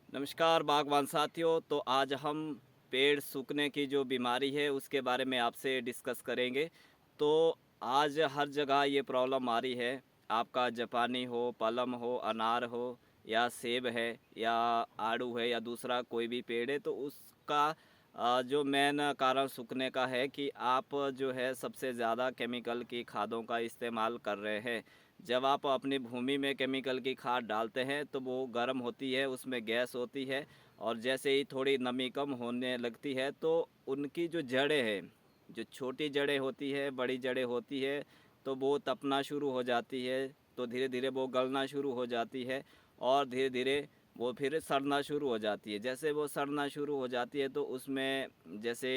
नमस्कार बागवान साथियों। तो आज हम पेड़ सूखने की जो बीमारी है उसके बारे में आपसे डिस्कस करेंगे। तो आज हर जगह ये प्रॉब्लम आ रही है। आपका जापानी हो, पलम हो, अनार हो या सेब है या आड़ू है या दूसरा कोई भी पेड़ है, तो उसका जो मेन कारण सूखने का है कि आप जो है सबसे ज़्यादा केमिकल की खादों का इस्तेमाल कर रहे हैं। जब आप अपनी भूमि में केमिकल की खाद डालते हैं तो वो गर्म होती है, उसमें गैस होती है, और जैसे ही थोड़ी नमी कम होने लगती है तो उनकी जो जड़ें हैं, जो छोटी जड़ें होती है, बड़ी जड़ें होती है, तो वो तपना शुरू हो जाती है। तो धीरे धीरे वो गलना शुरू हो जाती है और धीरे धीरे वो फिर सड़ना शुरू हो जाती है। जैसे वो सड़ना शुरू हो जाती है तो उसमें जैसे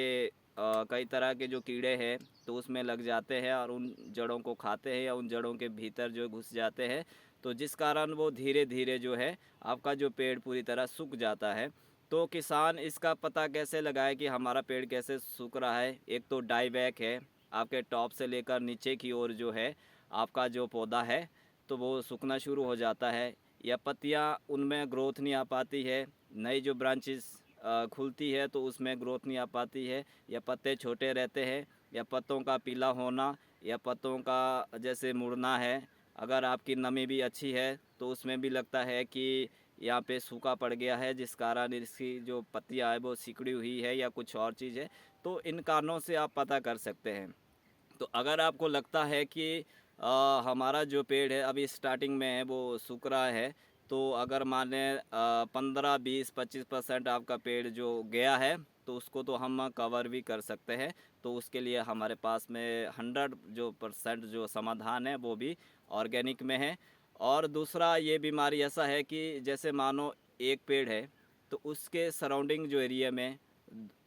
कई तरह के जो कीड़े हैं तो उसमें लग जाते हैं और उन जड़ों को खाते हैं या उन जड़ों के भीतर जो घुस जाते हैं, तो जिस कारण वो धीरे धीरे जो है आपका जो पेड़ पूरी तरह सूख जाता है। तो किसान इसका पता कैसे लगाए कि हमारा पेड़ कैसे सूख रहा है? एक तो डाई बैक है, आपके टॉप से लेकर नीचे की ओर जो है आपका जो पौधा है तो वो सूखना शुरू हो जाता है, या पत्तियाँ उनमें ग्रोथ नहीं आ पाती है, नई जो ब्रांचेस खुलती है तो उसमें ग्रोथ नहीं आ पाती है, या पत्ते छोटे रहते हैं, या पत्तों का पीला होना, या पत्तों का जैसे मुड़ना है। अगर आपकी नमी भी अच्छी है तो उसमें भी लगता है कि यहाँ पे सूखा पड़ गया है, जिस कारण इसकी जो पत्तियाँ है वो सिकुड़ी हुई है या कुछ और चीज़ है। तो इन कारणों से आप पता कर सकते हैं। तो अगर आपको लगता है कि हमारा जो पेड़ है अभी स्टार्टिंग में है, वो सूख रहा है, तो अगर माने 15-20-25% आपका पेड़ जो गया है तो उसको तो हम कवर भी कर सकते हैं। तो उसके लिए हमारे पास में 100 जो परसेंट जो समाधान है वो भी ऑर्गेनिक में है। और दूसरा, ये बीमारी ऐसा है कि जैसे मानो एक पेड़ है तो उसके सराउंडिंग जो एरिया में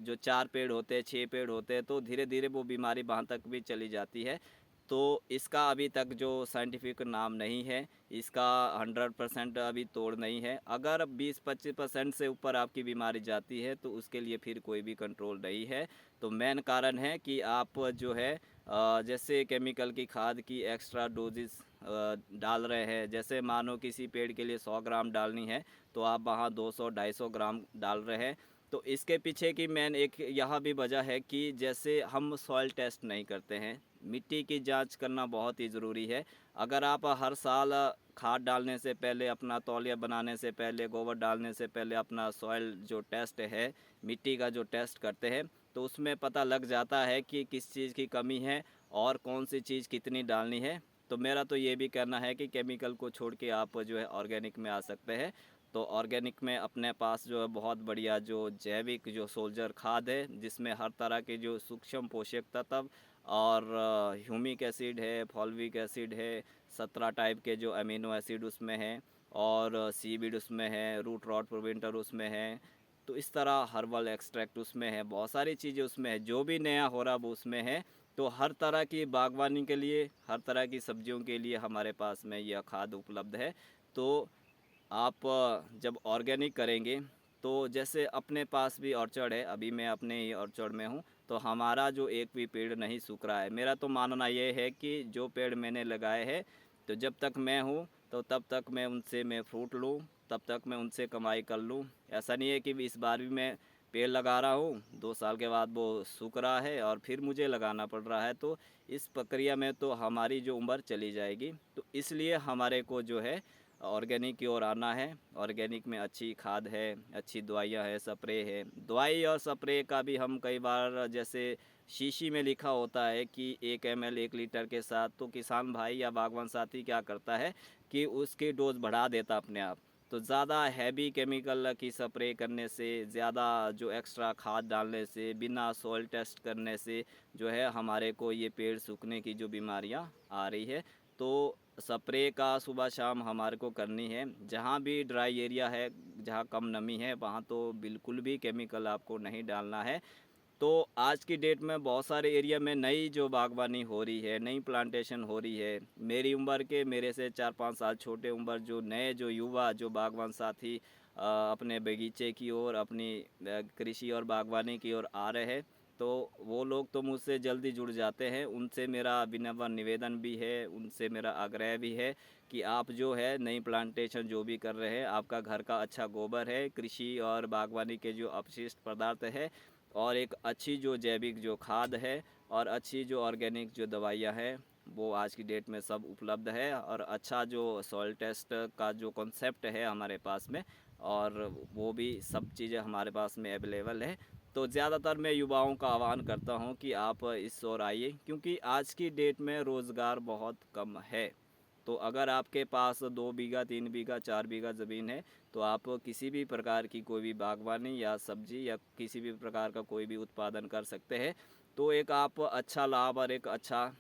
जो 4 पेड़ होते हैं, 6 पेड़ होते हैं, तो धीरे धीरे वो बीमारी वहाँ तक भी चली जाती है। तो इसका अभी तक जो साइंटिफिक नाम नहीं है, इसका 100% अभी तोड़ नहीं है। अगर 20-25% से ऊपर आपकी बीमारी जाती है तो उसके लिए फिर कोई भी कंट्रोल नहीं है। तो मेन कारण है कि आप जो है जैसे केमिकल की खाद की एक्स्ट्रा डोजेस डाल रहे हैं। जैसे मानो किसी पेड़ के लिए 100 ग्राम डालनी है तो आप वहाँ 200-250 ग्राम डाल रहे हैं। तो इसके पीछे की मेन एक यह भी वजह है कि जैसे हम सॉइल टेस्ट नहीं करते हैं। मिट्टी की जांच करना बहुत ही ज़रूरी है। अगर आप हर साल खाद डालने से पहले, अपना तौलिया बनाने से पहले, गोबर डालने से पहले अपना सॉइल जो टेस्ट है, मिट्टी का जो टेस्ट करते हैं, तो उसमें पता लग जाता है कि किस चीज़ की कमी है और कौन सी चीज़ कितनी डालनी है। तो मेरा तो ये भी कहना है कि केमिकल को छोड़ के आप जो है ऑर्गेनिक में आ सकते हैं। तो ऑर्गेनिक में अपने पास जो है बहुत बढ़िया जो जैविक जो सोल्जर खाद है, जिसमें हर तरह के जो सूक्ष्म पोषक तत्व और ह्यूमिक एसिड है, फॉल्विक एसिड है, 17 टाइप के जो अमीनो एसिड उसमें हैं, और सीविड उसमें है, रूट रॉट प्रिवेंटर उसमें है। तो इस तरह हर्बल एक्सट्रैक्ट उसमें है, बहुत सारी चीज़ें उसमें है, जो भी नया हो रहा वो उसमें है। तो हर तरह की बागवानी के लिए, हर तरह की सब्जियों के लिए हमारे पास में यह खाद उपलब्ध है। तो आप जब ऑर्गेनिक करेंगे, तो जैसे अपने पास भी ऑर्चर्ड है, अभी मैं अपने ही ऑर्चर्ड में हूँ, तो हमारा जो एक भी पेड़ नहीं सूख रहा है। मेरा तो मानना ये है कि जो पेड़ मैंने लगाए हैं, तो जब तक मैं हूँ तो तब तक मैं फ्रूट लूँ, तब तक मैं उनसे कमाई कर लूँ। ऐसा नहीं है कि इस बार भी मैं पेड़ लगा रहा हूँ, 2 साल के बाद वो सूख रहा है और फिर मुझे लगाना पड़ रहा है। तो इस प्रक्रिया में तो हमारी जो उम्र चली जाएगी। तो इसलिए हमारे को जो है ऑर्गेनिक की ओर आना है। ऑर्गेनिक में अच्छी खाद है, अच्छी दवाइयाँ है, स्प्रे है। दवाई और स्प्रे का भी हम कई बार, जैसे शीशी में लिखा होता है कि 1 ml 1 लीटर के साथ, तो किसान भाई या बागवान साथी क्या करता है कि उसकी डोज बढ़ा देता अपने आप। तो ज़्यादा हैवी केमिकल की स्प्रे करने से, ज़्यादा जो एक्स्ट्रा खाद डालने से, बिना सॉइल टेस्ट करने से जो है हमारे को ये पेड़ सूखने की जो बीमारियां आ रही है। तो स्प्रे का सुबह शाम हमारे को करनी है। जहाँ भी ड्राई एरिया है, जहाँ कम नमी है, वहाँ तो बिल्कुल भी केमिकल आपको नहीं डालना है। तो आज की डेट में बहुत सारे एरिया में नई जो बागवानी हो रही है, नई प्लांटेशन हो रही है। मेरी उम्र के, मेरे से 4-5 साल छोटे उम्र जो नए जो युवा जो बागवान साथी अपने बगीचे की ओर, अपनी कृषि और बागवानी की ओर आ रहे हैं, तो वो लोग तो मुझसे जल्दी जुड़ जाते हैं। उनसे मेरा विनम्र निवेदन भी है, उनसे मेरा आग्रह भी है कि आप जो है नई प्लांटेशन जो भी कर रहे हैं, आपका घर का अच्छा गोबर है, कृषि और बागवानी के जो अपशिष्ट पदार्थ है, और एक अच्छी जो जैविक जो खाद है, और अच्छी जो ऑर्गेनिक जो दवाइयाँ हैं, वो आज की डेट में सब उपलब्ध है। और अच्छा जो सॉइल टेस्ट का जो कॉन्सेप्ट है हमारे पास में, और वो भी सब चीज़ें हमारे पास में अवेलेबल है। तो ज़्यादातर मैं युवाओं का आह्वान करता हूँ कि आप इस ओर आइए, क्योंकि आज की डेट में रोज़गार बहुत कम है। तो अगर आपके पास 2 बीघा 3 बीघा 4 बीघा ज़मीन है, तो आप किसी भी प्रकार की कोई भी बागवानी या सब्जी या किसी भी प्रकार का कोई भी उत्पादन कर सकते हैं। तो एक आप अच्छा लाभ और एक अच्छा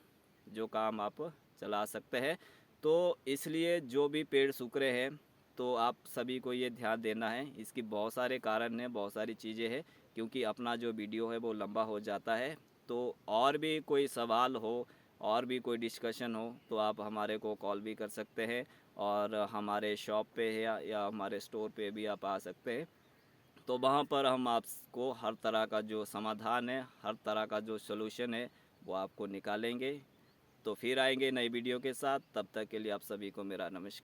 जो काम आप चला सकते हैं। तो इसलिए जो भी पेड़ सूख रहे हैं, तो आप सभी को ये ध्यान देना है। इसकी बहुत सारे कारण हैं, बहुत सारी चीज़ें हैं, क्योंकि अपना जो वीडियो है वो लंबा हो जाता है। तो और भी कोई सवाल हो, और भी कोई डिस्कशन हो, तो आप हमारे को कॉल भी कर सकते हैं, और हमारे शॉप पे या हमारे स्टोर पे भी आप आ सकते हैं। तो वहाँ पर हम आपको हर तरह का जो समाधान है, हर तरह का जो सलूशन है, वो आपको निकालेंगे। तो फिर आएंगे नई वीडियो के साथ। तब तक के लिए आप सभी को मेरा नमस्कार।